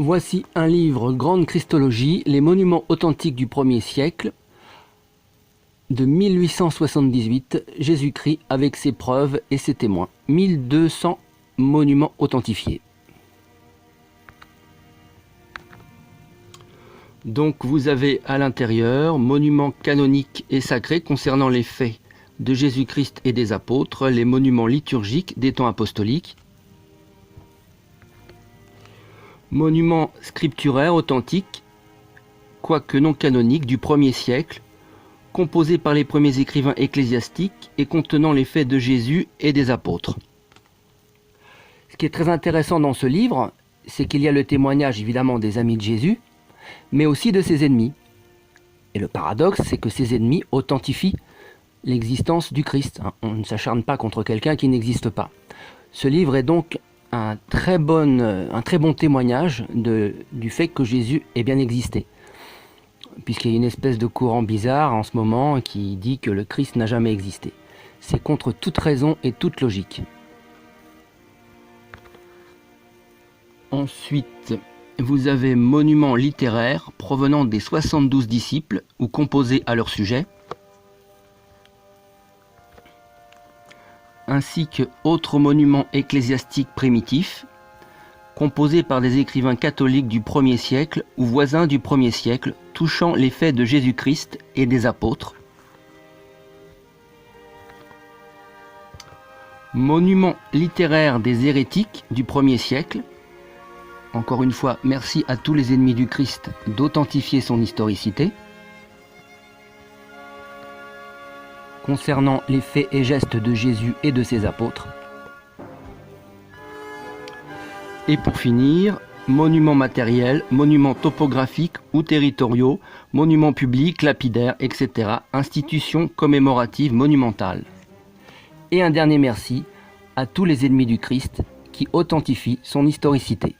Voici un livre Grande Christologie, les monuments authentiques du 1er siècle, de 1878, Jésus-Christ avec ses preuves et ses témoins. 1200 monuments authentifiés. Donc vous avez à l'intérieur monuments canoniques et sacrés concernant les faits de Jésus-Christ et des apôtres, les monuments liturgiques des temps apostoliques, monuments scripturaires authentiques, quoique non canoniques, du 1er siècle, composés par les premiers écrivains ecclésiastiques et contenant les faits de Jésus et des apôtres. Ce qui est très intéressant dans ce livre, c'est qu'il y a le témoignage évidemment des amis de Jésus, mais aussi de ses ennemis. Et le paradoxe, c'est que ces ennemis authentifient l'existence du Christ. On ne s'acharne pas contre quelqu'un qui n'existe pas. Ce livre est donc un très bon témoignage du fait que Jésus ait bien existé. Puisqu'il y a une espèce de courant bizarre en ce moment qui dit que le Christ n'a jamais existé. C'est contre toute raison et toute logique. Ensuite, vous avez monuments littéraires provenant des 72 disciples ou composés à leur sujet, ainsi que autres monuments ecclésiastiques primitifs, composés par des écrivains catholiques du 1er siècle ou voisins du 1er siècle, touchant les faits de Jésus-Christ et des apôtres. Monuments littéraires des hérétiques du 1er siècle. Encore une fois, merci à tous les ennemis du Christ d'authentifier son historicité. Concernant les faits et gestes de Jésus et de ses apôtres. Et pour finir, monuments matériels, monuments topographiques ou territoriaux, monuments publics, lapidaires, etc. Institutions commémoratives monumentales. Et un dernier merci à tous les ennemis du Christ qui authentifient son historicité.